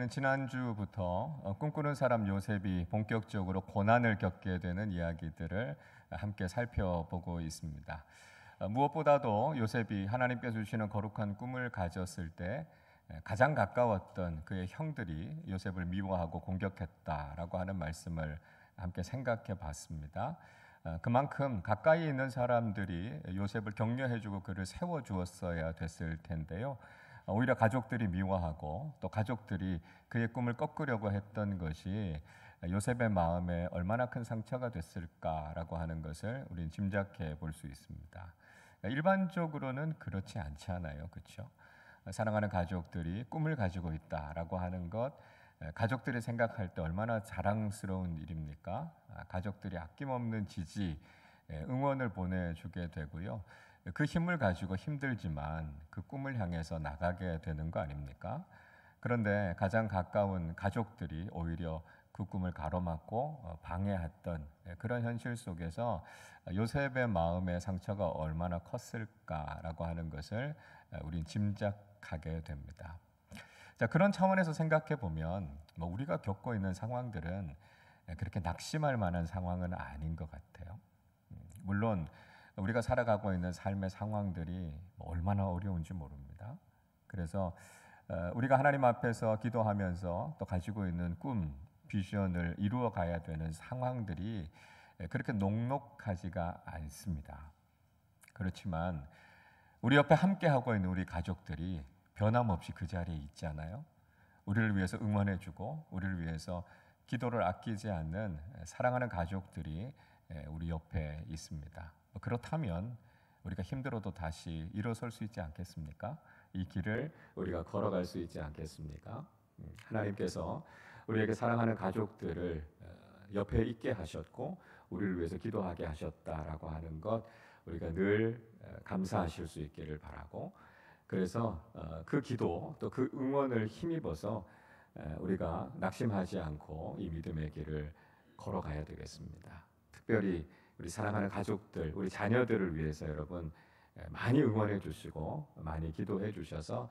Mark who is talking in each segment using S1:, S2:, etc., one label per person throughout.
S1: 우리는 지난주부터 꿈꾸는 사람 요셉이 본격적으로 고난을 겪게 되는 이야기들을 함께 살펴보고 있습니다. 무엇보다도 요셉이 하나님께서 주시는 거룩한 꿈을 가졌을 때 가장 가까웠던 그의 형들이 요셉을 미워하고 공격했다라고 하는 말씀을 함께 생각해 봤습니다. 그만큼 가까이 있는 사람들이 요셉을 격려해주고 그를 세워주었어야 됐을 텐데요. 오히려 가족들이 미워하고 또 가족들이 그의 꿈을 꺾으려고 했던 것이 요셉의 마음에 얼마나 큰 상처가 됐을까라고 하는 것을 우리는 짐작해 볼 수 있습니다. 일반적으로는 그렇지 않잖아요, 그렇죠? 사랑하는 가족들이 꿈을 가지고 있다라고 하는 것, 가족들이 생각할 때 얼마나 자랑스러운 일입니까? 가족들이 아낌없는 지지, 응원을 보내주게 되고요. 그 힘을 가지고 힘들지만 그 꿈을 향해서 나가게 되는 거 아닙니까? 그런데 가장 가까운 가족들이 오히려 그 꿈을 가로막고 방해했던 그런 현실 속에서 요셉의 마음의 상처가 얼마나 컸을까라고 하는 것을 우린 짐작하게 됩니다. 자, 그런 차원에서 생각해 보면 우리가 겪고 있는 상황들은 그렇게 낙심할 만한 상황은 아닌 것 같아요. 물론 우리가 살아가고 있는 삶의 상황들이 얼마나 어려운지 모릅니다. 그래서 우리가 하나님 앞에서 기도하면서 또 가지고 있는 꿈, 비전을 이루어 가야 되는 상황들이 그렇게 녹록하지가 않습니다. 그렇지만 우리 옆에 함께하고 있는 우리 가족들이 변함없이 그 자리에 있잖아요. 우리를 위해서 응원해주고 우리를 위해서 기도를 아끼지 않는 사랑하는 가족들이 우리 옆에 있습니다. 그렇다면 우리가 힘들어도 다시 일어설 수 있지 않겠습니까? 이 길을 우리가 걸어갈 수 있지 않겠습니까? 하나님께서 우리에게 사랑하는 가족들을 옆에 있게 하셨고 우리를 위해서 기도하게 하셨다라고 하는 것 우리가 늘 감사하실 수 있기를 바라고, 그래서 그 기도 또 그 응원을 힘입어서 우리가 낙심하지 않고 이 믿음의 길을 걸어가야 되겠습니다. 특별히 우리 사랑하는 가족들, 우리 자녀들을 위해서 여러분 많이 응원해 주시고 많이 기도해 주셔서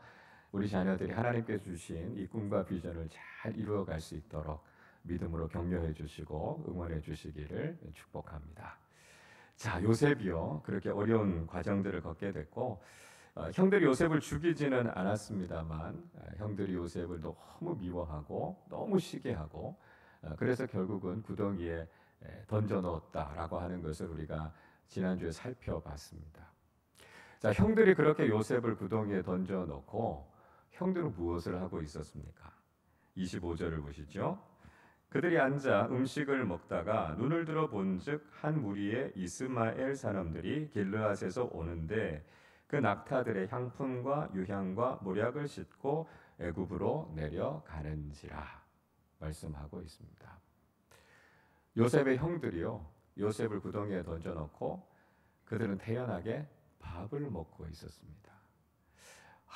S1: 우리 자녀들이 하나님께 주신 이 꿈과 비전을 잘 이루어갈 수 있도록 믿음으로 격려해 주시고 응원해 주시기를 축복합니다. 자, 요셉이요, 그렇게 어려운 과정들을 겪게 됐고 형들이 요셉을 죽이지는 않았습니다만 형들이 요셉을 너무 미워하고 너무 시기하고 그래서 결국은 구덩이에 던져 넣었다라고 하는 것을 우리가 지난주에 살펴봤습니다. 자, 형들이 그렇게 요셉을 구덩이에 던져 넣고 형들은 무엇을 하고 있었습니까? 25절을 보시죠. 그들이 앉아 음식을 먹다가 눈을 들어 본즉 한 무리의 이스마엘 사람들이 길르앗에서 오는데 그 낙타들의 향품과 유향과 모략을 싣고 애굽으로 내려가는지라 말씀하고 있습니다. 요셉의 형들이요, 요셉을 구덩이에 던져놓고 그들은 태연하게 밥을 먹고 있었습니다.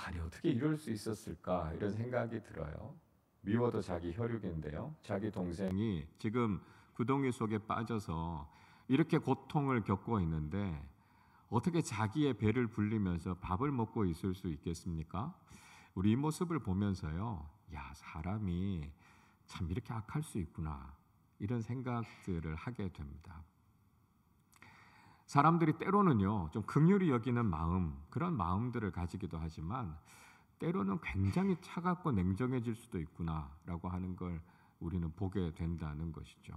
S1: 아니, 어떻게 이럴 수 있었을까 이런 생각이 들어요. 미워도 자기 혈육인데요, 자기 동생이 지금 구덩이 속에 빠져서 이렇게 고통을 겪고 있는데 어떻게 자기의 배를 불리면서 밥을 먹고 있을 수 있겠습니까? 우리 이 모습을 보면서요, 야, 사람이 참 이렇게 악할 수 있구나 이런 생각들을 하게 됩니다. 사람들이 때로는요 좀 긍휼히 여기는 마음, 그런 마음들을 가지기도 하지만 때로는 굉장히 차갑고 냉정해질 수도 있구나라고 하는 걸 우리는 보게 된다는 것이죠.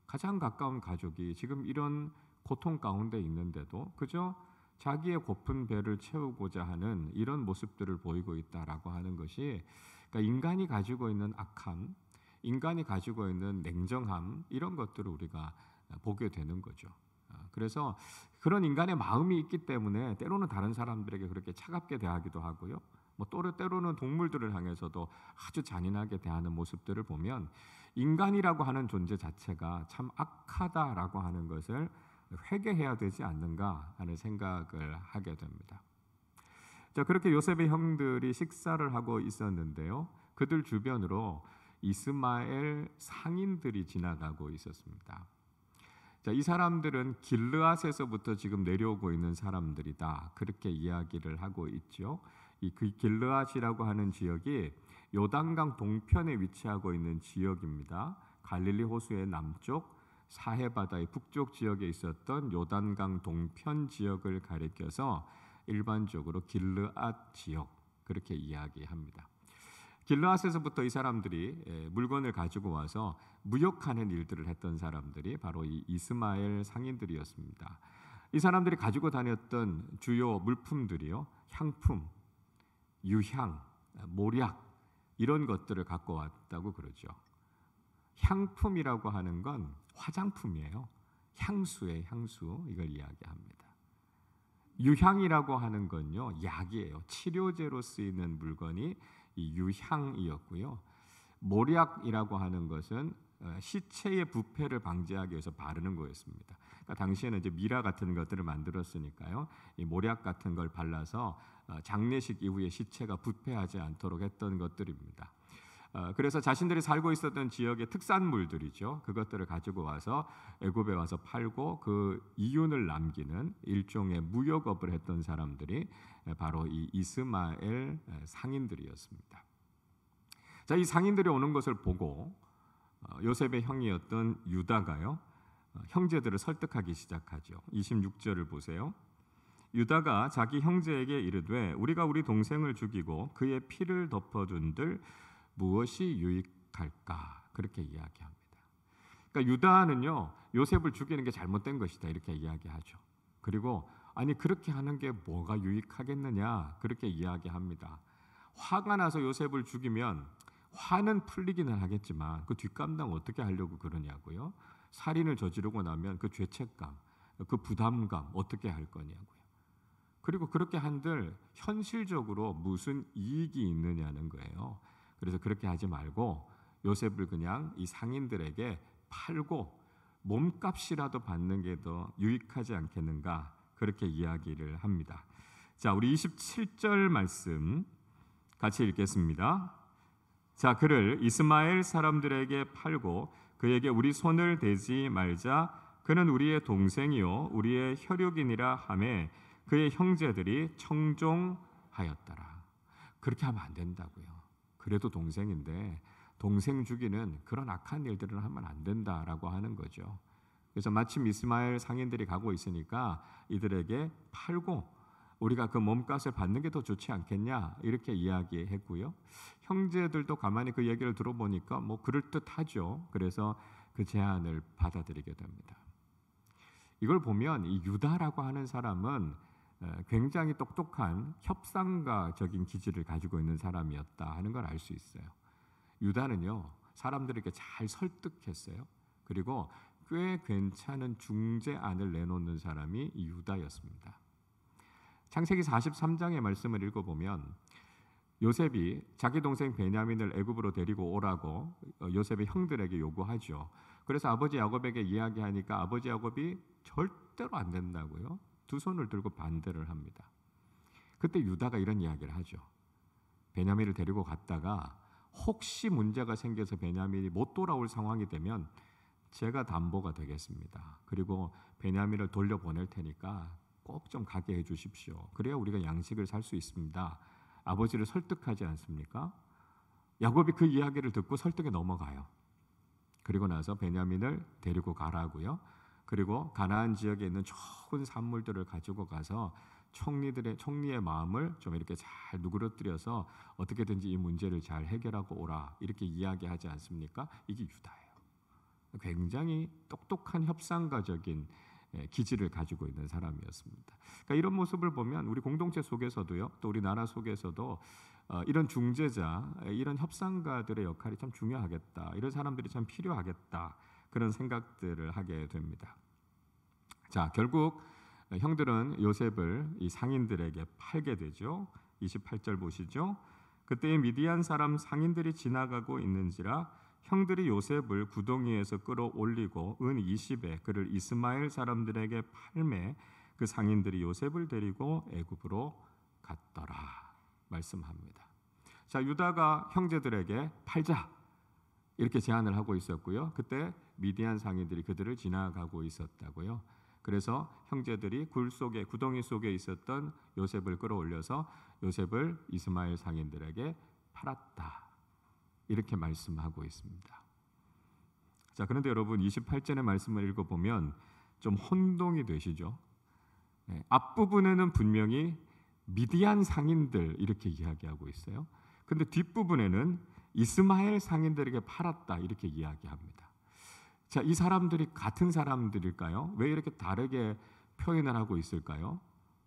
S1: 가장 가까운 가족이 지금 이런 고통 가운데 있는데도 그저 자기의 고픈 배를 채우고자 하는 이런 모습들을 보이고 있다라고 하는 것이, 그러니까 인간이 가지고 있는 악함, 인간이 가지고 있는 냉정함, 이런 것들을 우리가 보게 되는 거죠. 그래서 그런 인간의 마음이 있기 때문에 때로는 다른 사람들에게 그렇게 차갑게 대하기도 하고요. 때로는 동물들을 향해서도 아주 잔인하게 대하는 모습들을 보면 인간이라고 하는 존재 자체가 참 악하다라고 하는 것을 회개해야 되지 않는가 하는 생각을 하게 됩니다. 자, 그렇게 요셉의 형들이 식사를 하고 있었는데요, 그들 주변으로 이스마엘 상인들이 지나가고 있었습니다. 자, 이 사람들은 길르앗에서부터 지금 내려오고 있는 사람들이다, 그렇게 이야기를 하고 있죠. 이 길르앗이라고 하는 지역이 요단강 동편에 위치하고 있는 지역입니다. 갈릴리 호수의 남쪽, 사해 바다의 북쪽 지역에 있었던 요단강 동편 지역을 가리켜서 일반적으로 길르앗 지역 그렇게 이야기합니다. 길르앗에서부터 이 사람들이 물건을 가지고 와서 무역하는 일들을 했던 사람들이 바로 이 이스마엘 상인들이었습니다. 이 사람들이 가지고 다녔던 주요 물품들이요, 향품, 유향, 모략 이런 것들을 갖고 왔다고 그러죠. 향품이라고 하는 건 화장품이에요. 향수의 향수, 이걸 이야기합니다. 유향이라고 하는 건요, 약이에요. 치료제로 쓰이는 물건이 이 유향이었고요. 모략이라고 하는 것은 시체의 부패를 방지하기 위해서 바르는 거였습니다. 그러니까 당시에는 이제 미라 같은 것들을 만들었으니까요, 이 모략 같은 걸 발라서 장례식 이후에 시체가 부패하지 않도록 했던 것들입니다. 그래서 자신들이 살고 있었던 지역의 특산물들이죠. 그것들을 가지고 와서 애굽에 와서 팔고 그 이윤을 남기는 일종의 무역업을 했던 사람들이 바로 이 이스마엘 상인들이었습니다. 자, 이 상인들이 오는 것을 보고 요셉의 형이었던 유다가요, 형제들을 설득하기 시작하죠. 26절을 보세요. 유다가 자기 형제에게 이르되 우리가 우리 동생을 죽이고 그의 피를 덮어둔들 무엇이 유익할까? 그렇게 이야기합니다. 그러니까 유다는요, 요셉을 죽이는 게 잘못된 것이다 이렇게 이야기하죠. 그리고 아니 그렇게 하는 게 뭐가 유익하겠느냐 그렇게 이야기합니다. 화가 나서 요셉을 죽이면 화는 풀리기는 하겠지만 그 뒷감당 어떻게 하려고 그러냐고요. 살인을 저지르고 나면 그 죄책감, 그 부담감 어떻게 할 거냐고요. 그리고 그렇게 한들 현실적으로 무슨 이익이 있느냐는 거예요. 그래서 그렇게 하지 말고 요셉을 그냥 이 상인들에게 팔고 몸값이라도 받는 게 더 유익하지 않겠는가 그렇게 이야기를 합니다. 자, 우리 27절 말씀 같이 읽겠습니다. 자, 그를 이스마엘 사람들에게 팔고 그에게 우리 손을 대지 말자. 그는 우리의 동생이요 우리의 혈육이니라 하매 그의 형제들이 청종하였더라. 그렇게 하면 안 된다고요. 그래도 동생인데 동생 죽이는 그런 악한 일들을 하면 안 된다라고 하는 거죠. 그래서 마침 이스마엘 상인들이 가고 있으니까 이들에게 팔고 우리가 그 몸값을 받는 게 더 좋지 않겠냐 이렇게 이야기했고요. 형제들도 가만히 그 얘기를 들어보니까 뭐 그럴듯하죠. 그래서 그 제안을 받아들이게 됩니다. 이걸 보면 이 유다라고 하는 사람은 굉장히 똑똑한 협상가적인 기질을 가지고 있는 사람이었다 하는 걸 알 수 있어요. 유다는요, 사람들에게 잘 설득했어요. 그리고 꽤 괜찮은 중재안을 내놓는 사람이 이 유다였습니다. 창세기 43장의 말씀을 읽어보면 요셉이 자기 동생 베냐민을 애굽으로 데리고 오라고 요셉의 형들에게 요구하죠. 그래서 아버지 야곱에게 이야기하니까 아버지 야곱이 절대로 안 된다고요. 두 손을 들고 반대를 합니다. 그때 유다가 이런 이야기를 하죠. 베냐민을 데리고 갔다가 혹시 문제가 생겨서 베냐민이 못 돌아올 상황이 되면 제가 담보가 되겠습니다. 그리고 베냐민을 돌려보낼 테니까 꼭 좀 가게 해 주십시오. 그래야 우리가 양식을 살 수 있습니다. 아버지를 설득하지 않습니까? 야곱이 그 이야기를 듣고 설득에 넘어가요. 그리고 나서 베냐민을 데리고 가라고요. 그리고 가나안 지역에 있는 좋은 산물들을 가지고 가서 총리의 마음을 좀 이렇게 잘 누그러뜨려서 어떻게든지 이 문제를 잘 해결하고 오라 이렇게 이야기하지 않습니까? 이게 유다예요. 굉장히 똑똑한 협상가적인 기질을 가지고 있는 사람이었습니다. 그러니까 이런 모습을 보면 우리 공동체 속에서도요, 또 우리 나라 속에서도 이런 중재자, 이런 협상가들의 역할이 참 중요하겠다. 이런 사람들이 참 필요하겠다. 그런 생각들을 하게 됩니다. 자, 결국 형들은 요셉을 이 상인들에게 팔게 되죠. 28절 보시죠. 그때 미디안 사람 상인들이 지나가고 있는지라 형들이 요셉을 구덩이에서 끌어올리고 은 20에 그를 이스마엘 사람들에게 팔매 그 상인들이 요셉을 데리고 애굽으로 갔더라 말씀합니다. 자, 유다가 형제들에게 팔자 이렇게 제안을 하고 있었고요. 그때 미디안 상인들이 그들을 지나가고 있었다고요. 그래서 형제들이 구덩이 속에 있었던 요셉을 끌어올려서 요셉을 이스마엘 상인들에게 팔았다 이렇게 말씀하고 있습니다. 자, 그런데 여러분 28절의 말씀을 읽어보면 좀 혼동이 되시죠? 앞부분에는 분명히 미디안 상인들 이렇게 이야기하고 있어요. 근데 뒷부분에는 이스마엘 상인들에게 팔았다 이렇게 이야기합니다. 자, 이 사람들이 같은 사람들일까요? 왜 이렇게 다르게 표현을 하고 있을까요?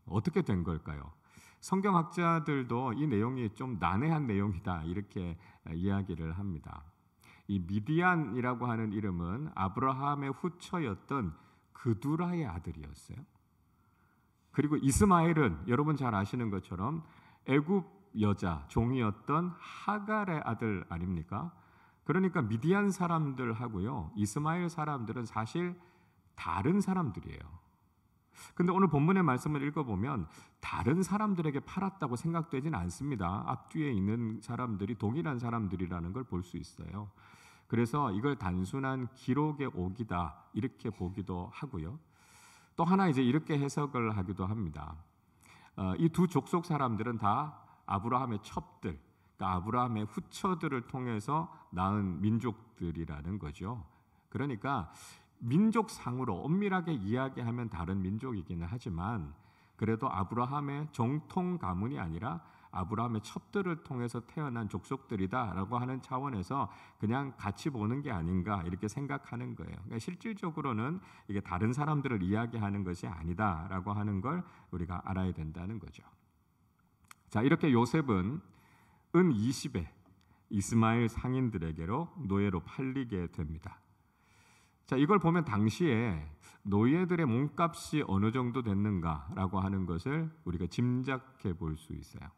S1: 어떻게 된 걸까요? 성경학자들도 이 내용이 좀 난해한 내용이다 이렇게 이야기를 합니다. 이 미디안이라고 하는 이름은 아브라함의 후처였던 그두라의 아들이었어요. 그리고 이스마엘은 여러분 잘 아시는 것처럼 애굽 여자 종이었던 하갈의 아들 아닙니까? 그러니까 미디안 사람들하고요 이스마엘 사람들은 사실 다른 사람들이에요. 근데 오늘 본문의 말씀을 읽어보면 다른 사람들에게 팔았다고 생각되진 않습니다. 앞뒤에 있는 사람들이 동일한 사람들이라는 걸 볼 수 있어요. 그래서 이걸 단순한 기록의 오기다 이렇게 보기도 하고요. 또 하나 이제 이렇게 해석을 하기도 합니다. 이 두 족속 사람들은 다 아브라함의 첩들, 그러니까 아브라함의 후처들을 통해서 낳은 민족들이라는 거죠. 그러니까 민족상으로 엄밀하게 이야기하면 다른 민족이기는 하지만 그래도 아브라함의 정통 가문이 아니라 아브라함의 첩들을 통해서 태어난 족속들이다라고 하는 차원에서 그냥 같이 보는 게 아닌가 이렇게 생각하는 거예요. 그러니까 실질적으로는 이게 다른 사람들을 이야기하는 것이 아니다라고 하는 걸 우리가 알아야 된다는 거죠. 자, 이렇게 요셉은 은 20에 이스마엘 상인들에게로 노예로 팔리게 됩니다. 자, 이걸 보면 당시에 노예들의 몸값이 어느 정도 됐는가라고 하는 것을 우리가 짐작해 볼 수 있어요.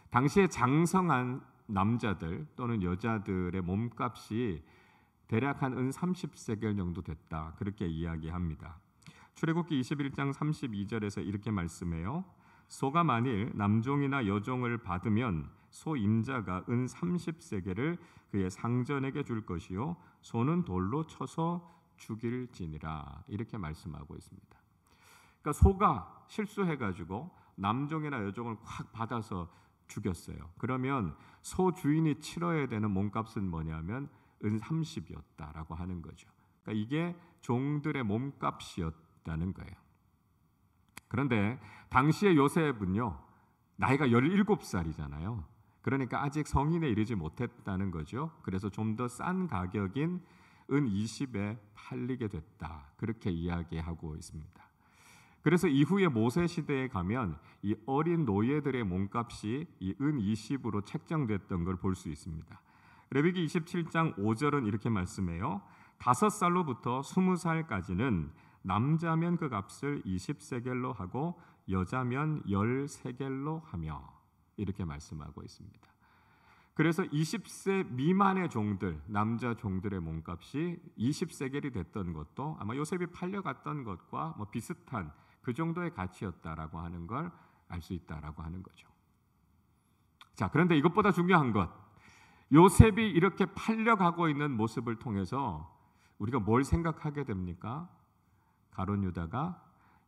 S1: 당시에 장성한 남자들 또는 여자들의 몸값이 대략 한 은 30세겔 정도 됐다. 그렇게 이야기합니다. 출애굽기 21장 32절에서 이렇게 말씀해요. 소가 만일 남종이나 여종을 받으면 소 임자가 은 30세겔을 그의 상전에게 줄 것이요 소는 돌로 쳐서 죽일지니라. 이렇게 말씀하고 있습니다. 그러니까 소가 실수해가지고 남종이나 여종을 확 받아서 죽였어요. 그러면 소 주인이 치러야 되는 몸값은 뭐냐면 은 30이었다라고 하는 거죠. 그러니까 이게 종들의 몸값이었다는 거예요. 그런데 당시의 요셉은요 나이가 17살이잖아요. 그러니까 아직 성인에 이르지 못했다는 거죠. 그래서 좀 더 싼 가격인 은 20에 팔리게 됐다. 그렇게 이야기하고 있습니다. 그래서 이후에 모세 시대에 가면 이 어린 노예들의 몸값이 이 은 20으로 책정됐던 걸 볼 수 있습니다. 레위기 27장 5절은 이렇게 말씀해요. 5살로부터 20살까지는 남자면 그 값을 20세겔로 하고 여자면 10세겔로 하며 이렇게 말씀하고 있습니다. 그래서 20세 미만의 종들, 남자 종들의 몸값이 20세겔이 됐던 것도 아마 요셉이 팔려갔던 것과 뭐 비슷한 그 정도의 가치였다라고 하는 걸 알 수 있다라고 하는 거죠. 자, 그런데 이것보다 중요한 것, 요셉이 이렇게 팔려가고 있는 모습을 통해서 우리가 뭘 생각하게 됩니까? 가룟 유다가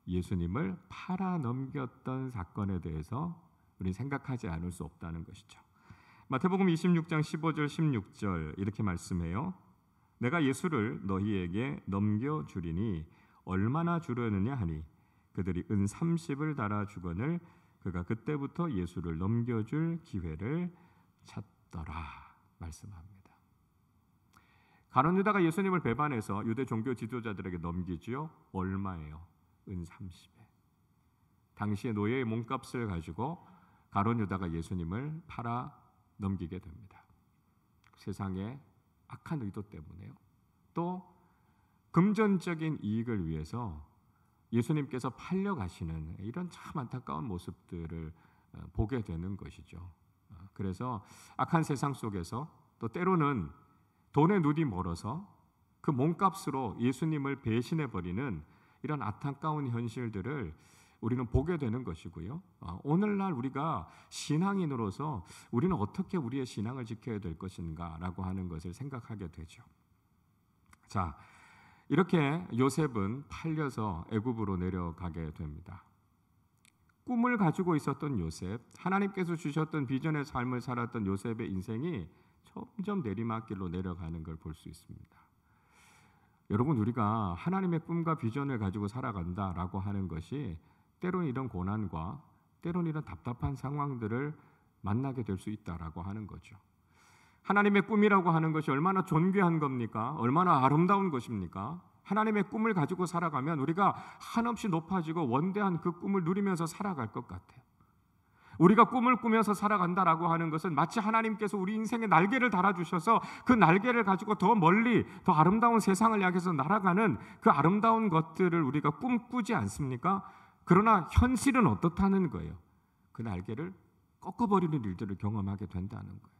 S1: 예수님을 팔아 넘겼던 사건에 대해서 우리는 생각하지 않을 수 없다는 것이죠. 마태복음 26장 15절 16절 이렇게 말씀해요. 내가 예수를 너희에게 넘겨주리니 얼마나 주려느냐 하니 그들이 은 30을 달아 주거늘 그가 그때부터 예수를 넘겨줄 기회를 찾더라 말씀합니다. 가룟 유다가 예수님을 배반해서 유대 종교 지도자들에게 넘기지요. 얼마예요? 은 30에. 당시의 노예의 몸값을 가지고 가룟 유다가 예수님을 팔아 넘기게 됩니다. 세상의 악한 의도 때문에요. 또 금전적인 이익을 위해서 예수님께서 팔려가시는 이런 참 안타까운 모습들을 보게 되는 것이죠. 그래서 악한 세상 속에서 또 때로는 돈의 눈이 멀어서 그 몸값으로 예수님을 배신해버리는 이런 안타까운 현실들을 우리는 보게 되는 것이고요. 오늘날 우리가 신앙인으로서 우리는 어떻게 우리의 신앙을 지켜야 될 것인가라고 하는 것을 생각하게 되죠. 자, 이렇게 요셉은 팔려서 애굽으로 내려가게 됩니다. 꿈을 가지고 있었던 요셉, 하나님께서 주셨던 비전의 삶을 살았던 요셉의 인생이
S2: 점점 내리막길로 내려가는 걸 볼 수 있습니다. 여러분, 우리가 하나님의 꿈과 비전을 가지고 살아간다라고 하는 것이 때론 이런 고난과 때론 이런 답답한 상황들을 만나게 될 수 있다라고 하는 거죠. 하나님의 꿈이라고 하는 것이 얼마나 존귀한 겁니까? 얼마나 아름다운 것입니까? 하나님의 꿈을 가지고 살아가면 우리가 한없이 높아지고 원대한 그 꿈을 누리면서 살아갈 것 같아요. 우리가 꿈을 꾸면서 살아간다라고 하는 것은 마치 하나님께서 우리 인생에 날개를 달아주셔서 그 날개를 가지고 더 멀리 더 아름다운 세상을 향해서 날아가는 그 아름다운 것들을 우리가 꿈꾸지 않습니까? 그러나 현실은 어떻다는 거예요. 그 날개를 꺾어버리는 일들을 경험하게 된다는 거예요.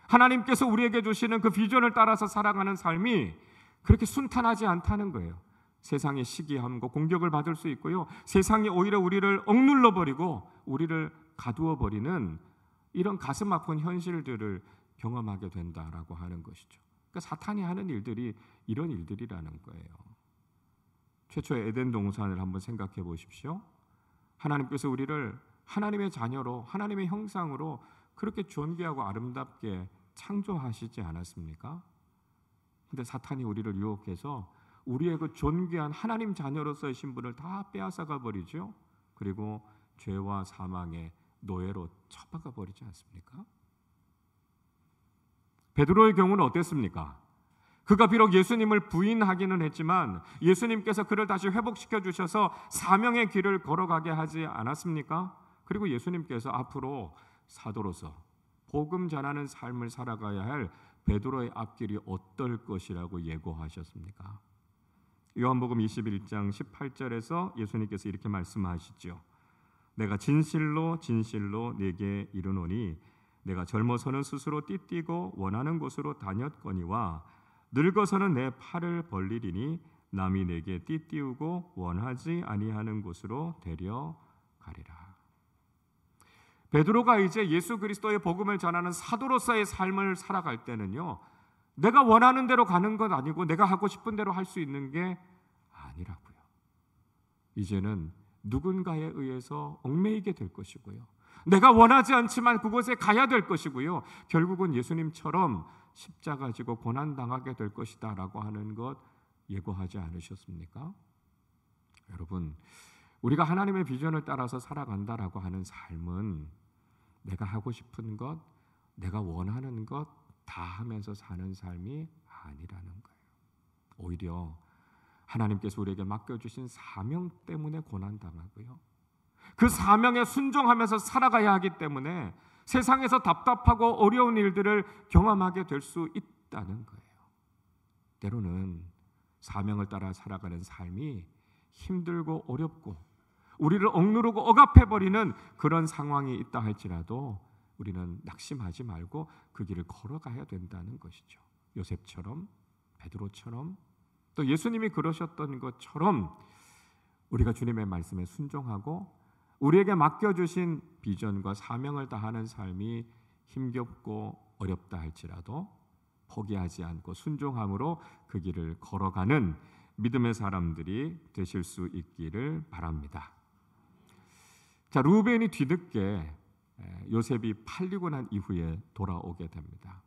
S2: 하나님께서 우리에게 주시는 그 비전을 따라서 살아가는 삶이 그렇게 순탄하지 않다는 거예요. 세상의 시기함과 공격을 받을 수 있고요. 세상이 오히려 우리를 억눌러버리고 우리를 가두어버리는 이런 가슴 아픈 현실들을 경험하게 된다라고 하는 것이죠. 그러니까 사탄이 하는 일들이 이런 일들이라는 거예요. 최초의 에덴 동산을 한번 생각해 보십시오. 하나님께서 우리를 하나님의 자녀로, 하나님의 형상으로 그렇게 존귀하고 아름답게 창조하시지 않았습니까? 근데 사탄이 우리를 유혹해서 우리의 그 존귀한 하나님 자녀로서의 신분을 다 빼앗아가 버리죠. 그리고 죄와 사망의 노예로 처박아 버리지 않습니까? 베드로의 경우는 어땠습니까? 그가 비록 예수님을 부인하기는 했지만 예수님께서 그를 다시 회복시켜 주셔서 사명의 길을 걸어가게 하지 않았습니까? 그리고 예수님께서 앞으로 사도로서 복음 전하는 삶을 살아가야 할 베드로의 앞길이 어떨 것이라고 예고하셨습니까? 요한복음 21장 18절에서 예수님께서 이렇게 말씀하시죠. 내가 진실로 진실로 네게 이르노니 내가 젊어서는 스스로 띠띠고 원하는 곳으로 다녔거니와 늙어서는 내 팔을 벌리리니 남이 내게 띠띠우고 원하지 아니하는 곳으로 데려가리라. 베드로가 이제 예수 그리스도의 복음을 전하는 사도로서의 삶을 살아갈 때는요, 내가 원하는 대로 가는 것 아니고 내가 하고 싶은 대로 할 수 있는 게 아니라고요. 이제는 누군가에 의해서 얽매이게 될 것이고요. 내가 원하지 않지만 그곳에 가야 될 것이고요. 결국은 예수님처럼 십자가 지고 고난당하게 될 것이다 라고 하는 것 예고하지 않으셨습니까? 여러분, 우리가 하나님의 비전을 따라서 살아간다라고 하는 삶은 내가 하고 싶은 것, 내가 원하는 것 다 하면서 사는 삶이 아니라는 거예요. 오히려 하나님께서 우리에게 맡겨주신 사명 때문에 고난당하고요. 그 사명에 순종하면서 살아가야 하기 때문에 세상에서 답답하고 어려운 일들을 경험하게 될 수 있다는 거예요. 때로는 사명을 따라 살아가는 삶이 힘들고 어렵고 우리를 억누르고 억압해버리는 그런 상황이 있다 할지라도 우리는 낙심하지 말고 그 길을 걸어가야 된다는 것이죠. 요셉처럼, 베드로처럼, 또 예수님이 그러셨던 것처럼 우리가 주님의 말씀에 순종하고 우리에게 맡겨주신 비전과 사명을 다하는 삶이 힘겹고 어렵다 할지라도 포기하지 않고 순종함으로 그 길을 걸어가는 믿음의 사람들이 되실 수 있기를 바랍니다. 자, 루벤이 뒤늦게 요셉이 팔리고 난 이후에 돌아오게 됩니다.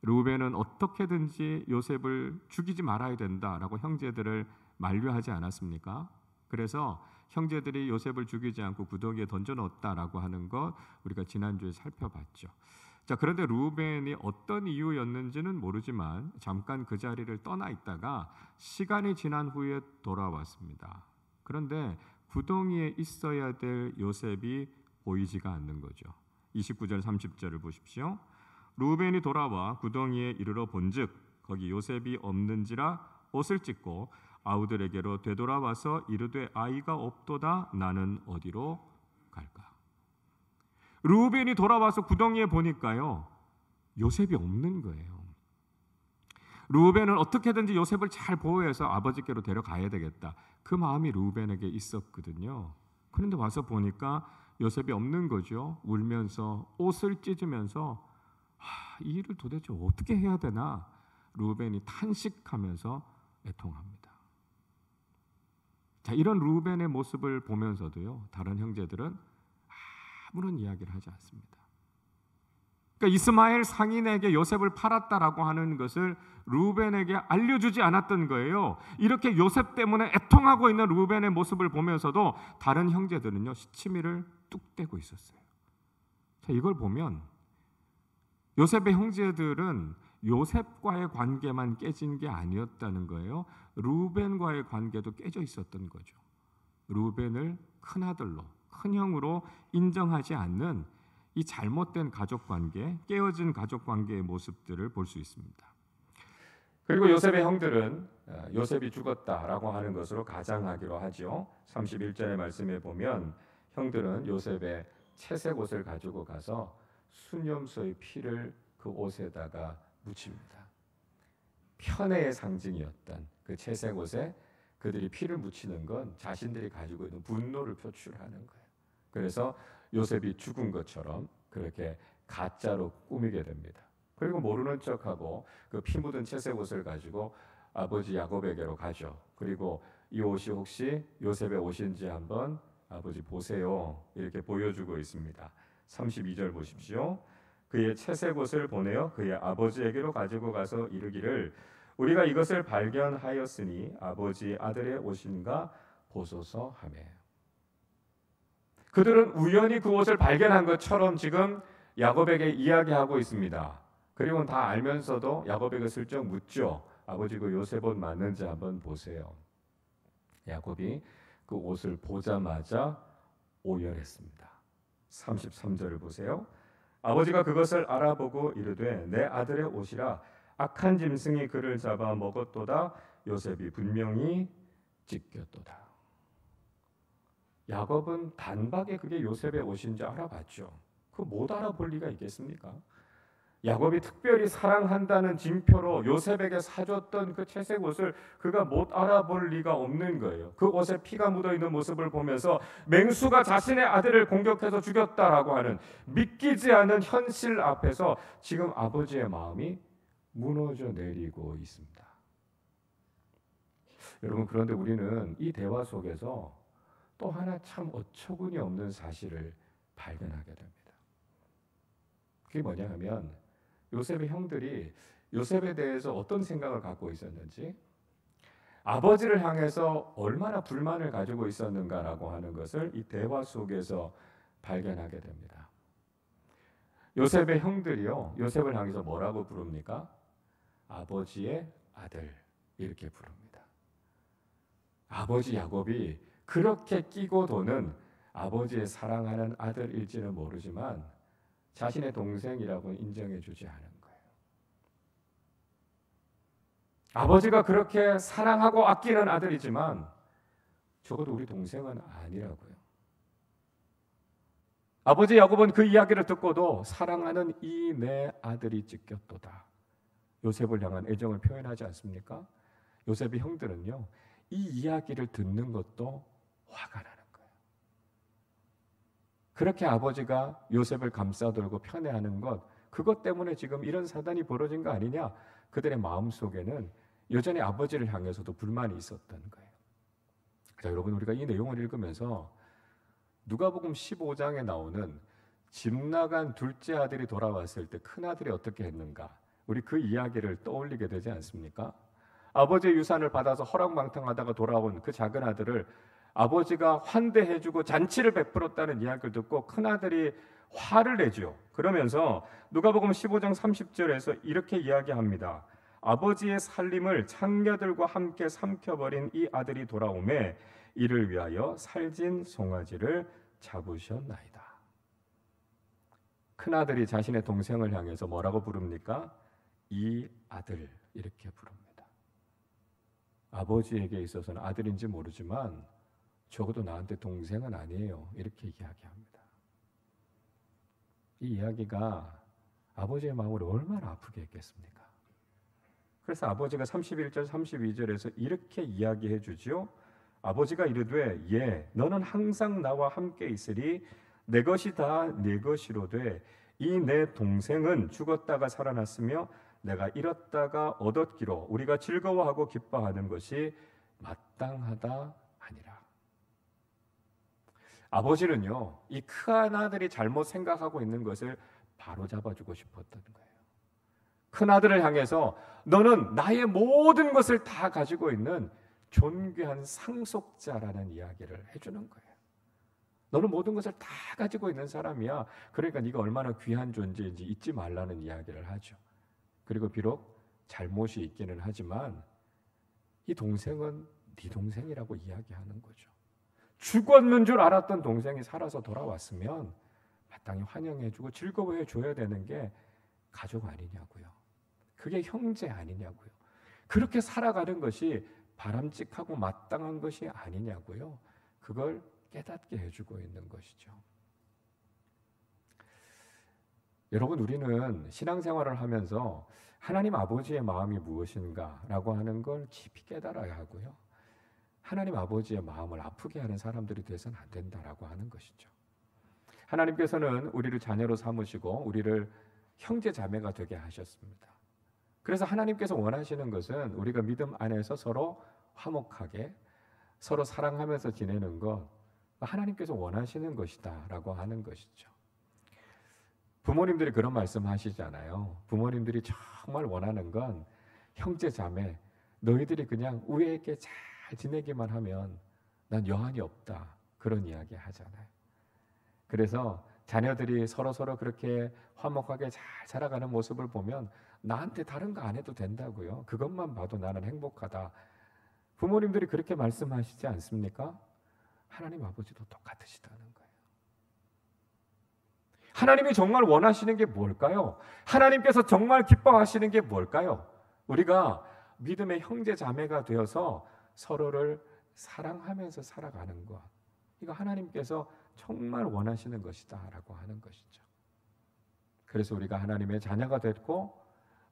S2: 루벤은 어떻게든지 요셉을 죽이지 말아야 된다라고 형제들을 만류하지 않았습니까? 그래서 형제들이 요셉을 죽이지 않고 구덩이에 던져넣었다라고 하는 것 우리가 지난주에 살펴봤죠. 자, 그런데 루벤이 어떤 이유였는지는 모르지만 잠깐 그 자리를 떠나 있다가 시간이 지난 후에 돌아왔습니다. 그런데 구덩이에 있어야 될 요셉이 보이지가 않는 거죠. 29절 30절을 보십시오. 루벤이 돌아와 구덩이에 이르러 본즉 거기 요셉이 없는지라 옷을 찢고 아우들에게로 되돌아와서 이르되 아이가 없도다. 나는 어디로 갈까? 루벤이 돌아와서 구덩이에 보니까요, 요셉이 없는 거예요. 루벤은 어떻게든지 요셉을 잘 보호해서 아버지께로 데려가야 되겠다. 그 마음이 루벤에게 있었거든요. 그런데 와서 보니까 요셉이 없는 거죠. 울면서 옷을 찢으면서 이 일을 도대체 어떻게 해야 되나? 루벤이 탄식하면서 애통합니다. 자, 이런 루벤의 모습을 보면서도요, 다른 형제들은 아무런 이야기를 하지 않습니다. 그러니까 이스마엘 상인에게 요셉을 팔았다라고 하는 것을 루벤에게 알려주지 않았던 거예요. 이렇게 요셉 때문에 애통하고 있는 루벤의 모습을 보면서도 다른 형제들은요, 시치미를 뚝 떼고 있었어요. 자, 이걸 보면 요셉의 형제들은 요셉과의 관계만 깨진 게 아니었다는 거예요. 루벤과의 관계도 깨져 있었던 거죠. 루벤을 큰아들로, 큰형으로 인정하지 않는 이 잘못된 가족관계, 깨어진 가족관계의 모습들을 볼 수 있습니다. 그리고 요셉의 형들은 요셉이 죽었다라고 하는 것으로 가장하기로 하죠. 31절의 말씀에 보면 형들은 요셉의 채색 옷을 가지고 가서 수념소의 피를 그 옷에다가 묻힙니다. 편애의 상징이었던 그 채색 옷에 그들이 피를 묻히는 건 자신들이 가지고 있는 분노를 표출하는 거예요. 그래서 요셉이 죽은 것처럼 그렇게 가짜로 꾸미게 됩니다. 그리고 모르는 척하고 그 피 묻은 채색 옷을 가지고 아버지 야곱에게로 가죠. 그리고 이 옷이 혹시 요셉의 옷인지 한번 아버지 보세요, 이렇게 보여주고 있습니다. 32절 보십시오. 그의 채색 옷을 보내어 그의 아버지에게로 가지고 가서 이르기를 우리가 이것을 발견하였으니 아버지 아들의 옷인가 보소서 하며. 그들은 우연히 그 옷을 발견한 것처럼 지금 야곱에게 이야기하고 있습니다. 그리고 다 알면서도 야곱에게 슬쩍 묻죠. 아버지 그 요셉 옷 맞는지 한번 보세요. 야곱이 그 옷을 보자마자 오열했습니다. 33절을 보세요. 아버지가 그것을 알아보고 이르되 내 아들의 옷이라 악한 짐승이 그를 잡아 먹었도다. 요셉이 분명히 찢겼도다. 야곱은 단박에 그게 요셉의 옷인지 알아봤죠. 그거 못 알아볼 리가 있겠습니까? 야곱이 특별히 사랑한다는 징표로 요셉에게 사줬던 그 채색 옷을 그가 못 알아볼 리가 없는 거예요. 그 옷에 피가 묻어있는 모습을 보면서 맹수가 자신의 아들을 공격해서 죽였다라고 하는 믿기지 않은 현실 앞에서 지금 아버지의 마음이 무너져 내리고 있습니다. 여러분, 그런데 우리는 이 대화 속에서 또 하나 참 어처구니 없는 사실을 발견하게 됩니다. 그게 뭐냐 하면 요셉의 형들이 요셉에 대해서 어떤 생각을 갖고 있었는지, 아버지를 향해서 얼마나 불만을 가지고 있었는가라고 하는 것을 이 대화 속에서 발견하게 됩니다. 요셉의 형들이요, 요셉을 향해서 뭐라고 부릅니까? 아버지의 아들, 이렇게 부릅니다. 아버지 야곱이 그렇게 끼고 도는 아버지의 사랑하는 아들일지는 모르지만 자신의 동생이라고 인정해 주지 않은 거예요. 아버지가 그렇게 사랑하고 아끼는 아들이지만 적어도 우리 동생은 아니라고요. 아버지 야곱은 그 이야기를 듣고도 사랑하는 이 내 아들이 찢겼도다, 요셉을 향한 애정을 표현하지 않습니까? 요셉의 형들은요, 이 이야기를 듣는 것도 화가 나는 거예요. 그렇게 아버지가 요셉을 감싸들고 편애하는 것, 그것 때문에 지금 이런 사단이 벌어진 거 아니냐? 그들의 마음속에는 여전히 아버지를 향해서도 불만이 있었던 거예요. 자, 여러분, 우리가 이 내용을 읽으면서 누가복음 15장에 나오는 집 나간 둘째 아들이 돌아왔을 때 큰아들이 어떻게 했는가, 우리 그 이야기를 떠올리게 되지 않습니까? 아버지의 유산을 받아서 허랑방탕하다가 돌아온 그 작은 아들을 아버지가 환대해주고 잔치를 베풀었다는 이야기를 듣고 큰아들이 화를 내죠. 그러면서 누가복음 15장 30절에서 이렇게 이야기합니다. 아버지의 살림을 창녀들과 함께 삼켜버린 이 아들이 돌아오매 이를 위하여 살진 송아지를 잡으셨나이다. 큰아들이 자신의 동생을 향해서 뭐라고 부릅니까? 이 아들, 이렇게 부릅니다. 아버지에게 있어서는 아들인지 모르지만 적어도 나한테 동생은 아니에요, 이렇게 이야기합니다. 이 이야기가 아버지의 마음을 얼마나 아프게 했겠습니까? 그래서 아버지가 31절 32절에서 이렇게 이야기해 주죠. 아버지가 이르되 예, 너는 항상 나와 함께 있으리 내 것이 다 네 것이로되 이 내 동생은 죽었다가 살아났으며 내가 잃었다가 얻었기로 우리가 즐거워하고 기뻐하는 것이 마땅하다 하니라. 아버지는요, 이 큰 아들이 잘못 생각하고 있는 것을 바로 잡아주고 싶었던 거예요. 큰아들을 향해서 너는 나의 모든 것을 다 가지고 있는 존귀한 상속자라는 이야기를 해주는 거예요. 너는 모든 것을 다 가지고 있는 사람이야. 그러니까 네가 얼마나 귀한 존재인지 잊지 말라는 이야기를 하죠. 그리고 비록 잘못이 있기는 하지만 이 동생은 네 동생이라고 이야기하는 거죠. 죽었는 줄 알았던 동생이 살아서 돌아왔으면 마땅히 환영해주고 즐거워해줘야 되는 게 가족 아니냐고요. 그게 형제 아니냐고요. 그렇게 살아가는 것이 바람직하고 마땅한 것이 아니냐고요. 그걸 깨닫게 해주고 있는 것이죠. 여러분, 우리는 신앙생활을 하면서 하나님 아버지의 마음이 무엇인가라고 하는 걸 깊이 깨달아야 하고요. 하나님 아버지의 마음을 아프게 하는 사람들이 되어서는 안 된다라고 하는 것이죠. 하나님께서는 우리를 자녀로 삼으시고 우리를 형제 자매가 되게 하셨습니다. 그래서 하나님께서 원하시는 것은 우리가 믿음 안에서 서로 화목하게 서로 사랑하면서 지내는 것, 하나님께서 원하시는 것이다라고 하는 것이죠. 부모님들이 그런 말씀 하시잖아요. 부모님들이 정말 원하는 건 형제 자매, 너희들이 그냥 우애 있게 잘 지내기만 하면 난 여한이 없다, 그런 이야기 하잖아요. 그래서 자녀들이 서로 그렇게 화목하게 잘 살아가는 모습을 보면 나한테 다른 거 안 해도 된다고요. 그것만 봐도 나는 행복하다. 부모님들이 그렇게 말씀하시지 않습니까? 하나님 아버지도 똑같으시다는 거예요. 하나님이 정말 원하시는 게 뭘까요? 하나님께서 정말 기뻐하시는 게 뭘까요? 우리가 믿음의 형제 자매가 되어서 서로를 사랑하면서 살아가는 것, 이거 하나님께서 정말 원하시는 것이다라고 하는 것이죠. 그래서 우리가 하나님의 자녀가 됐고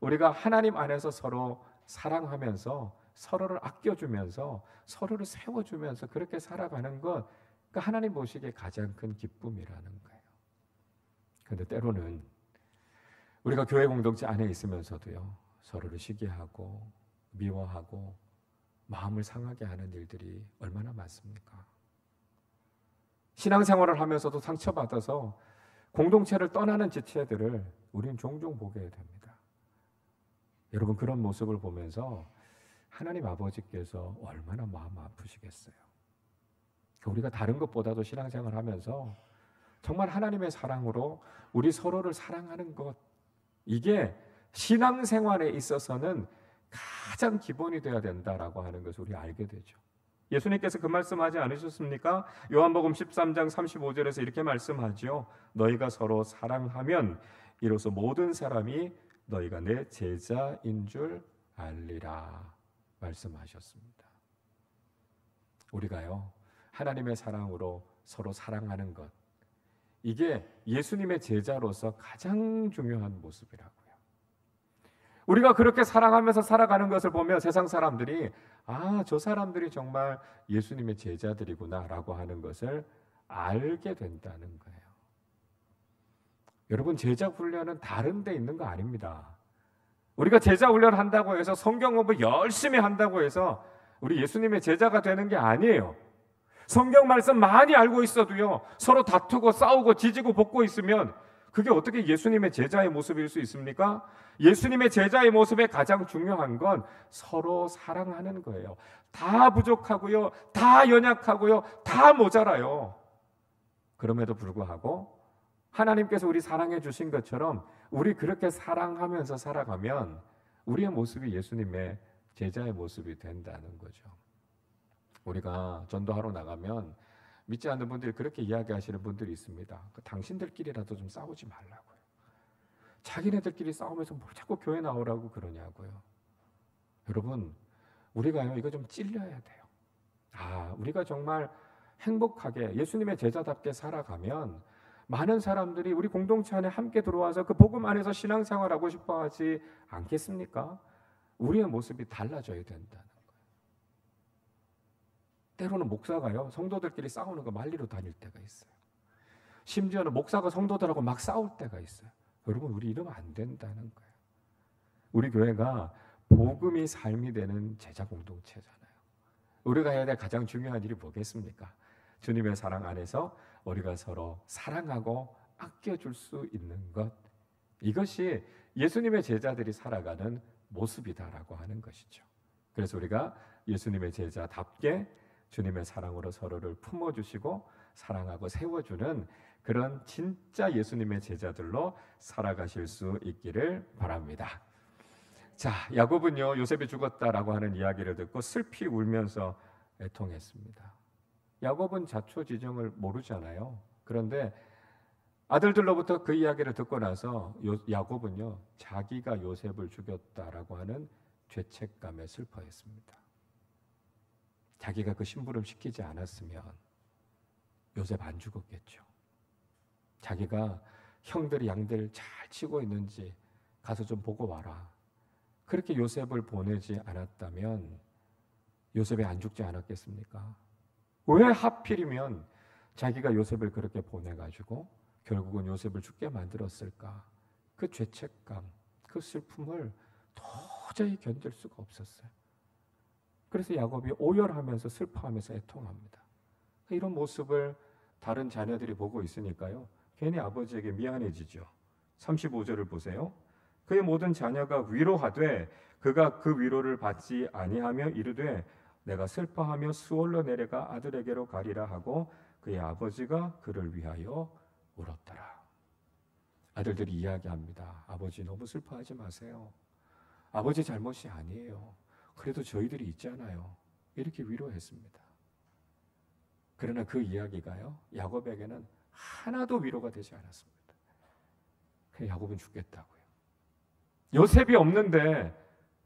S2: 우리가 하나님 안에서 서로 사랑하면서 서로를 아껴주면서 서로를 세워주면서 그렇게 살아가는 것, 그러니까 하나님 보시기에 가장 큰 기쁨이라는 거예요. 그런데 때로는 우리가 교회 공동체 안에 있으면서도요, 서로를 시기하고 미워하고 마음을 상하게 하는 일들이 얼마나 많습니까? 신앙생활을 하면서도 상처받아서 공동체를 떠나는 지체들을 우리는 종종 보게 됩니다. 여러분, 그런 모습을 보면서 하나님 아버지께서 얼마나 마음 아프시겠어요. 우리가 다른 것보다도 신앙생활을 하면서 정말 하나님의 사랑으로 우리 서로를 사랑하는 것, 이게 신앙생활에 있어서는 가장 기본이 되어야 된다라고 하는 것을 우리 알게 되죠. 예수님께서 그 말씀하지 않으셨습니까? 요한복음 13장 35절에서 이렇게 말씀하죠. 너희가 서로 사랑하면 이로써 모든 사람이 너희가 내 제자인 줄 알리라 말씀하셨습니다. 우리가요, 하나님의 사랑으로 서로 사랑하는 것, 이게 예수님의 제자로서 가장 중요한 모습이라고요. 우리가 그렇게 사랑하면서 살아가는 것을 보면 세상 사람들이 저 사람들이 정말 예수님의 제자들이구나 라고 하는 것을 알게 된다는 거예요. 여러분, 제자 훈련은 다른 데 있는 거 아닙니다. 우리가 제자 훈련 한다고 해서 성경 공부 열심히 한다고 해서 우리 예수님의 제자가 되는 게 아니에요. 성경 말씀 많이 알고 있어도요, 서로 다투고 싸우고 지지고 볶고 있으면 그게 어떻게 예수님의 제자의 모습일 수 있습니까? 예수님의 제자의 모습에 가장 중요한 건 서로 사랑하는 거예요. 다 부족하고요, 다 연약하고요, 다 모자라요. 그럼에도 불구하고 하나님께서 우리 사랑해 주신 것처럼 우리 그렇게 사랑하면서 살아가면 우리의 모습이 예수님의 제자의 모습이 된다는 거죠. 우리가 전도하러 나가면 믿지 않는 분들이 그렇게 이야기하시는 분들이 있습니다. 당신들끼리라도 좀 싸우지 말라고요. 자기네들끼리 싸우면서 뭘 자꾸 교회 나오라고 그러냐고요. 여러분, 우리가요, 이거 좀 찔려야 돼요. 우리가 정말 행복하게 예수님의 제자답게 살아가면 많은 사람들이 우리 공동체 안에 함께 들어와서 그 복음 안에서 신앙생활하고 싶어 하지 않겠습니까? 우리의 모습이 달라져야 된다는 거예요. 때로는 목사가요, 성도들끼리 싸우는 거 말리러 다닐 때가 있어요. 심지어는 목사가 성도들하고 막 싸울 때가 있어요. 여러분, 우리 이러면 안 된다는 거예요. 우리 교회가 복음이 삶이 되는 제자 공동체잖아요. 우리가 해야 될 가장 중요한 일이 뭐겠습니까? 주님의 사랑 안에서 우리가 서로 사랑하고 아껴줄 수 있는 것, 이것이 예수님의 제자들이 살아가는 모습이다라고 하는 것이죠. 그래서 우리가 예수님의 제자답게 주님의 사랑으로 서로를 품어주시고 사랑하고 세워주는 그런 진짜 예수님의 제자들로 살아가실 수 있기를 바랍니다. 자, 야곱은요, 요셉이 죽었다라고 하는 이야기를 듣고 슬피 울면서 애통했습니다. 야곱은 자초지종을 모르잖아요. 그런데 아들들로부터 그 이야기를 듣고 나서 야곱은요, 자기가 요셉을 죽였다라고 하는 죄책감에 슬퍼했습니다. 자기가 그 심부름 시키지 않았으면 요셉 안 죽었겠죠. 자기가 형들이 양들 잘 치고 있는지 가서 좀 보고 와라. 그렇게 요셉을 보내지 않았다면 요셉이 안 죽지 않았겠습니까? 왜 하필이면 자기가 요셉을 그렇게 보내가지고 결국은 요셉을 죽게 만들었을까? 그 죄책감, 그 슬픔을 도저히 견딜 수가 없었어요. 그래서 야곱이 오열하면서 슬퍼하면서 애통합니다. 이런 모습을 다른 자녀들이 보고 있으니까요, 괜히 아버지에게 미안해지죠. 35절을 보세요. 그의 모든 자녀가 위로하되 그가 그 위로를 받지 아니하며 이르되 내가 슬퍼하며 수월로 내려가 아들에게로 가리라 하고 그의 아버지가 그를 위하여 울었더라. 아들들이 이야기합니다. 아버지 너무 슬퍼하지 마세요. 아버지 잘못이 아니에요. 그래도 저희들이 있잖아요. 이렇게 위로했습니다. 그러나 그 이야기가요, 야곱에게는 하나도 위로가 되지 않았습니다. 그냥 야곱은 죽겠다고요. 요셉이 없는데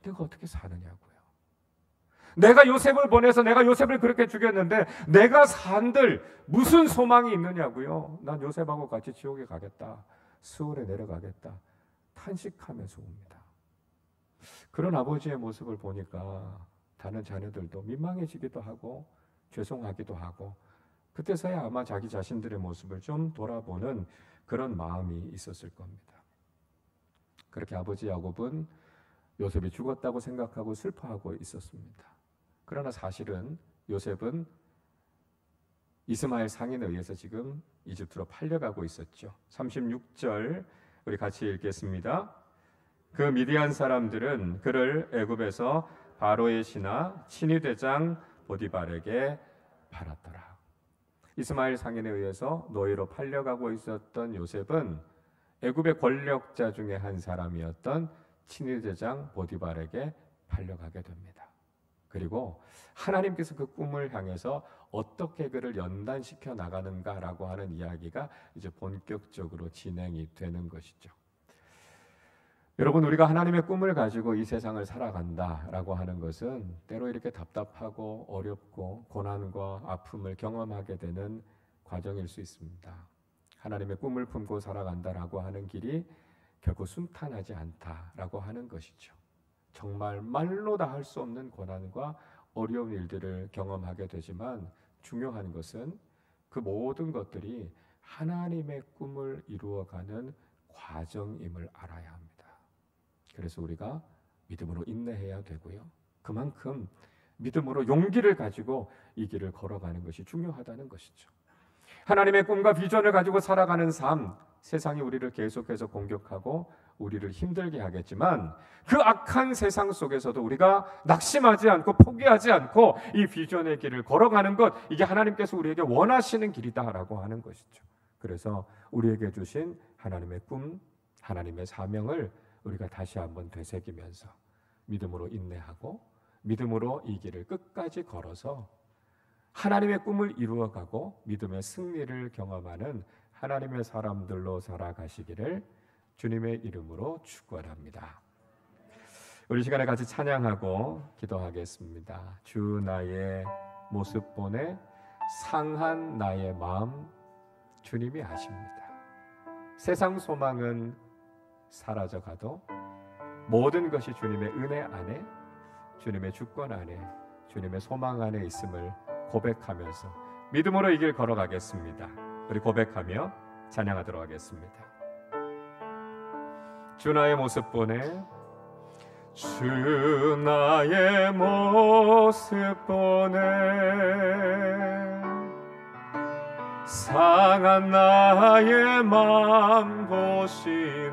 S2: 내가 어떻게 사느냐고요. 내가 요셉을 보내서 내가 요셉을 그렇게 죽였는데 내가 산들 무슨 소망이 있느냐고요. 난 요셉하고 같이 지옥에 가겠다. 수월에 내려가겠다. 탄식하면서 옵니다. 그런 아버지의 모습을 보니까 다른 자녀들도 민망해지기도 하고 죄송하기도 하고 그때서야 아마 자기 자신들의 모습을 좀 돌아보는 그런 마음이 있었을 겁니다. 그렇게 아버지 야곱은 요셉이 죽었다고 생각하고 슬퍼하고 있었습니다. 그러나 사실은 요셉은 이스마엘 상인에 의해서 지금 이집트로 팔려가고 있었죠. 36절 우리 같이 읽겠습니다. 그 미디안 사람들은 그를 애굽에서 바로의 신하 친위대장 보디발에게 팔았더라. 이스마엘 상인에 의해서 노예로 팔려가고 있었던 요셉은 애굽의 권력자 중에 한 사람이었던 친위대장 보디발에게 팔려가게 됩니다. 그리고 하나님께서 그 꿈을 향해서 어떻게 그를 연단시켜 나가는가라고 하는 이야기가 이제 본격적으로 진행이 되는 것이죠. 여러분, 우리가 하나님의 꿈을 가지고 이 세상을 살아간다라고 하는 것은 때로 이렇게 답답하고 어렵고 고난과 아픔을 경험하게 되는 과정일 수 있습니다. 하나님의 꿈을 품고 살아간다라고 하는 길이 결코 순탄하지 않다라고 하는 것이죠. 정말 말로 다 할 수 없는 고난과 어려운 일들을 경험하게 되지만 중요한 것은 그 모든 것들이 하나님의 꿈을 이루어가는 과정임을 알아야 합니다. 그래서 우리가 믿음으로 인내해야 되고요. 그만큼 믿음으로 용기를 가지고 이 길을 걸어가는 것이 중요하다는 것이죠. 하나님의 꿈과 비전을 가지고 살아가는 삶, 세상이 우리를 계속해서 공격하고 우리를 힘들게 하겠지만 그 악한 세상 속에서도 우리가 낙심하지 않고 포기하지 않고 이 비전의 길을 걸어가는 것, 이게 하나님께서 우리에게 원하시는 길이다라고 하는 것이죠. 그래서 우리에게 주신 하나님의 꿈, 하나님의 사명을 우리가 다시 한번 되새기면서 믿음으로 인내하고 믿음으로 이 길을 끝까지 걸어서 하나님의 꿈을 이루어가고 믿음의 승리를 경험하는 하나님의 사람들로 살아가시기를 주님의 이름으로 축원합니다. 우리 시간에 같이 찬양하고 기도하겠습니다. 주 나의 모습 보내 상한 나의 마음 주님이 아십니다. 세상 소망은 사라져가도 모든 것이 주님의 은혜 안에, 주님의 주권 안에, 주님의 소망 안에 있음을 고백하면서 믿음으로 이 길 걸어가겠습니다. 우리 고백하며 찬양하도록 하겠습니다. 주 나의 모습 보내 주 나의 모습 보내 상한 나의 맘 보시네.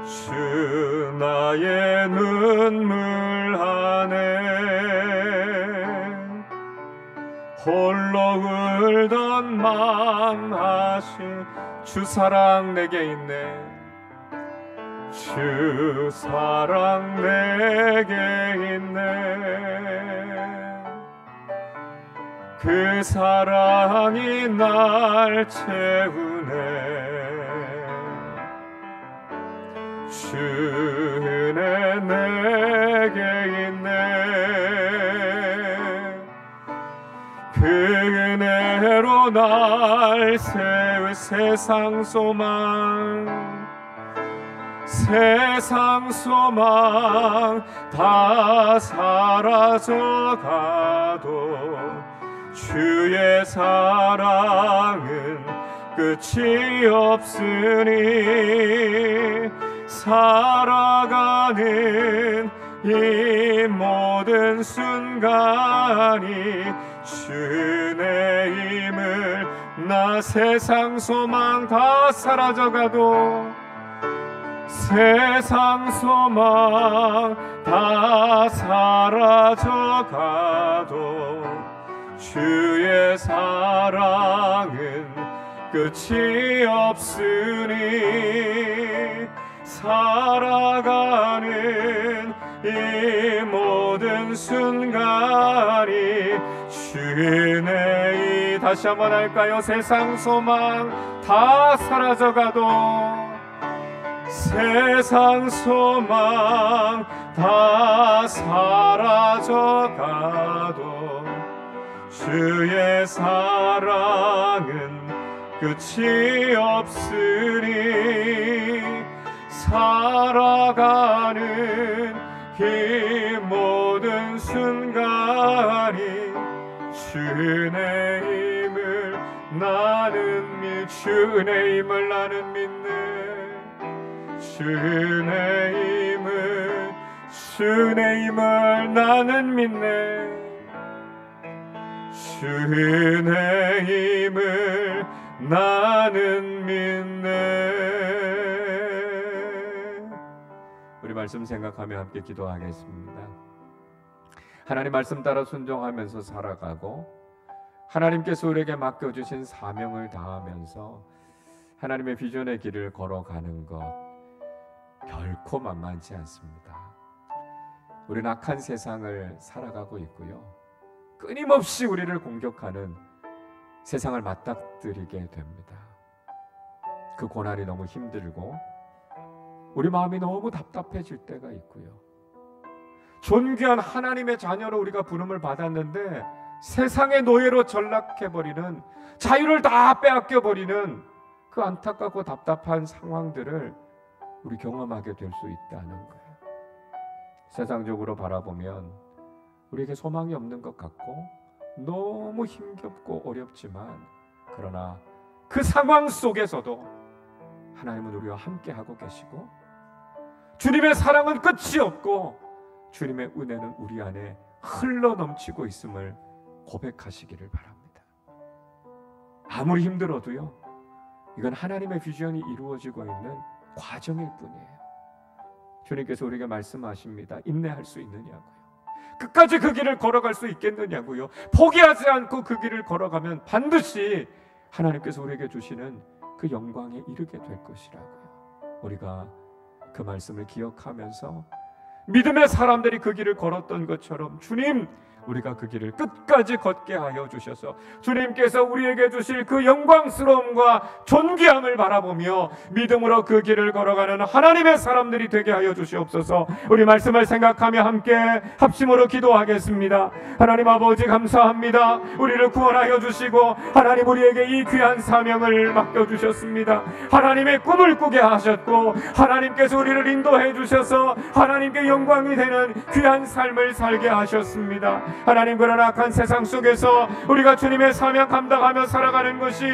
S2: 주 나의 눈물 안에 홀로 울던 맘 하신 주 사랑 내게 있네. 주 사랑 내게 있네. 그 사랑이 날 채우네. 주 은혜 내게 있네. 그 은혜로 날 세울 세상 소망, 세상 소망 다 사라져가도 주의 사랑은 끝이 없으니 살아가는 이 모든 순간이 주의 힘을 나 세상 소망 다 사라져가도 세상 소망 다 사라져가도 주의 사랑은 끝이 없으니 살아가는 이 모든 순간이 주의 다시 한번 할까요? 세상 소망 다 사라져가도 세상 소망 다 사라져가도 주의 사랑은 끝이 없으니 살아가는 이 모든 순간이 주의 힘을 나는 주의 힘을 나는 믿네. 주의 힘을 나는 믿네. 주의 힘을 나는 믿네. 우리 말씀 생각하며 함께 기도하겠습니다. 하나님 말씀 따라 순종하면서 살아가고 하나님께서 우리에게 맡겨주신 사명을 다하면서 하나님의 비전의 길을 걸어가는 것 결코 만만치 않습니다. 우리는 악한 세상을 살아가고 있고요, 끊임없이 우리를 공격하는 세상을 맞닥뜨리게 됩니다. 그 고난이 너무 힘들고 우리 마음이 너무 답답해질 때가 있고요, 존귀한 하나님의 자녀로 우리가 부름을 받았는데 세상의 노예로 전락해버리는, 자유를 다 빼앗겨버리는 그 안타깝고 답답한 상황들을 우리 경험하게 될 수 있다는 거예요. 세상적으로 바라보면 우리에게 소망이 없는 것 같고 너무 힘겹고 어렵지만, 그러나 그 상황 속에서도 하나님은 우리와 함께하고 계시고 주님의 사랑은 끝이 없고 주님의 은혜는 우리 안에 흘러넘치고 있음을 고백하시기를 바랍니다. 아무리 힘들어도요, 이건 하나님의 비전이 이루어지고 있는 과정일 뿐이에요. 주님께서 우리에게 말씀하십니다. 인내할 수 있느냐고요. 끝까지 그 길을 걸어갈 수 있겠느냐고요. 포기하지 않고 그 길을 걸어가면 반드시 하나님께서 우리에게 주시는 그 영광에 이르게 될 것이라고요. 우리가 그 말씀을 기억하면서 믿음의 사람들이 그 길을 걸었던 것처럼 주님, 우리가 그 길을 끝까지 걷게 하여 주셔서 주님께서 우리에게 주실 그 영광스러움과 존귀함을 바라보며 믿음으로 그 길을 걸어가는 하나님의 사람들이 되게 하여 주시옵소서. 우리 말씀을 생각하며 함께 합심으로 기도하겠습니다. 하나님 아버지 감사합니다. 우리를 구원하여 주시고 하나님 우리에게 이 귀한 사명을 맡겨주셨습니다. 하나님의 꿈을 꾸게 하셨고 하나님께서 우리를 인도해 주셔서 하나님께 영광이 되는 귀한 삶을 살게 하셨습니다. 하나님, 그러나 악한 세상 속에서 우리가 주님의 사명 감당하며 살아가는 것이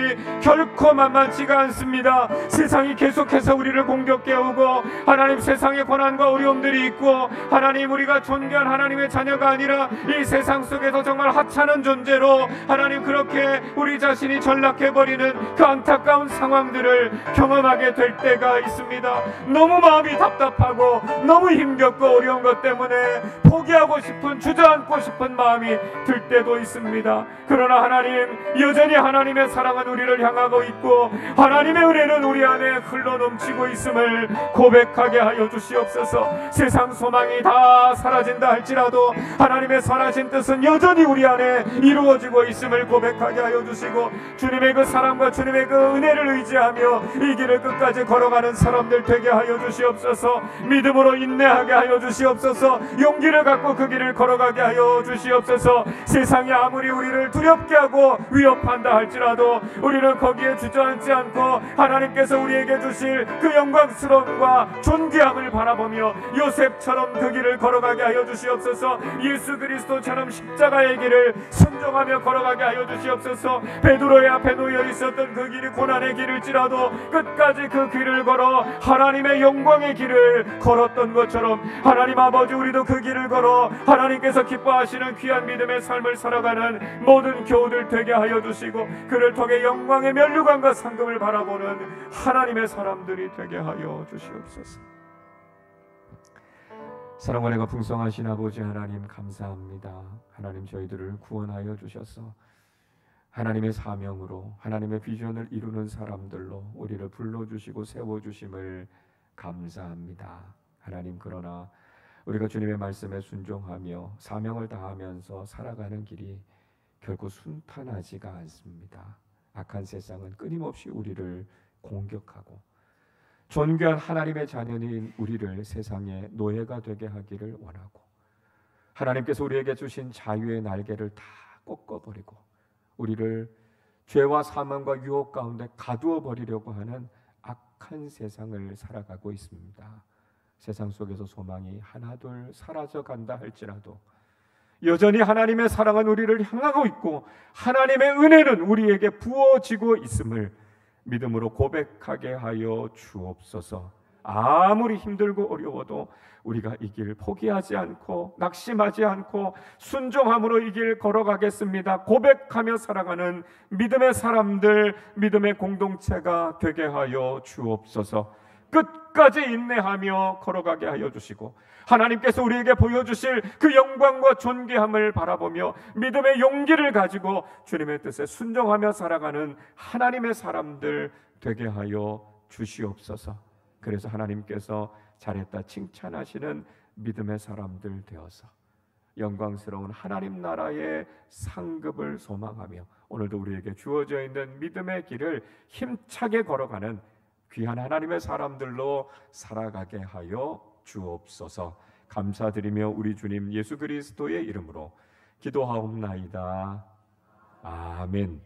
S2: 결코 만만치가 않습니다. 세상이 계속해서 우리를 공격해 오고, 하나님, 세상의 고난과 어려움들이 있고, 하나님, 우리가 존귀한 하나님의 자녀가 아니라 이 세상 속에서 정말 하찮은 존재로 하나님, 그렇게 우리 자신이 전락해버리는 그 안타까운 상황들을 경험하게 될 때가 있습니다. 너무 마음이 답답하고 너무 힘겹고 어려운 것 때문에 포기하고 싶은, 주저앉고 싶은 마음이 들 때도 있습니다. 그러나 하나님, 여전히 하나님의 사랑은 우리를 향하고 있고 하나님의 은혜는 우리 안에 흘러넘치고 있음을 고백하게 하여 주시옵소서. 세상 소망이 다 사라진다 할지라도 하나님의 선하신 뜻은 여전히 우리 안에 이루어지고 있음을 고백하게 하여 주시고, 주님의 그 사랑과 주님의 그 은혜를 의지하며 이 길을 끝까지 걸어가는 사람들 되게 하여 주시옵소서. 믿음으로 인내하게 하여 주시옵소서. 용기를 갖고 그 길을 걸어가게 하여 주시옵소서. 세상이 아무리 우리를 두렵게 하고 위협한다 할지라도 우리는 거기에 주저앉지 않고 하나님께서 우리에게 주실 그 영광스러움과 존귀함을 바라보며 요셉처럼 그 길을 걸어가게 하여 주시옵소서. 예수 그리스도처럼 십자가의 길을 순종하며 걸어가게 하여 주시옵소서. 베드로의 앞에 놓여 있었던 그 길이 고난의 길일지라도 끝까지 그 길을 걸어 하나님의 영광의 길을 걸었던 것처럼, 하나님 아버지, 우리도 그 길을 걸어 하나님께서 기뻐하시는 귀한 믿음의 삶을 살아가는 모든 교우들 되게 하여 주시고, 그를 통해 영광의 면류관과 상급을 바라보는 하나님의 사람들이 되게 하여 주시옵소서. 사랑과 은혜가 풍성하신 아버지 하나님, 감사합니다. 하나님, 저희들을 구원하여 주셔서 하나님의 사명으로, 하나님의 비전을 이루는 사람들로 우리를 불러주시고 세워주심을 감사합니다. 하나님, 그러나 우리가 주님의 말씀에 순종하며 사명을 다하면서 살아가는 길이 결코 순탄하지가 않습니다. 악한 세상은 끊임없이 우리를 공격하고, 존귀한 하나님의 자녀인 우리를 세상의 노예가 되게 하기를 원하고, 하나님께서 우리에게 주신 자유의 날개를 다 꺾어버리고 우리를 죄와 사망과 유혹 가운데 가두어 버리려고 하는 악한 세상을 살아가고 있습니다. 세상 속에서 소망이 하나둘 사라져 간다 할지라도 여전히 하나님의 사랑은 우리를 향하고 있고 하나님의 은혜는 우리에게 부어지고 있음을 믿음으로 고백하게 하여 주옵소서. 아무리 힘들고 어려워도 우리가 이 길 포기하지 않고 낙심하지 않고 순종함으로 이 길 걸어가겠습니다. 고백하며 살아가는 믿음의 사람들, 믿음의 공동체가 되게 하여 주옵소서. 끝까지 인내하며 걸어가게 하여 주시고, 하나님께서 우리에게 보여주실 그 영광과 존귀함을 바라보며 믿음의 용기를 가지고 주님의 뜻에 순종하며 살아가는 하나님의 사람들 되게 하여 주시옵소서. 그래서 하나님께서 잘했다 칭찬하시는 믿음의 사람들 되어서 영광스러운 하나님 나라의 상급을 소망하며 오늘도 우리에게 주어져 있는 믿음의 길을 힘차게 걸어가는 귀한 하나님의 사람들로 살아가게 하여 주옵소서. 감사드리며 우리 주님 예수 그리스도의 이름으로 기도하옵나이다. 아멘.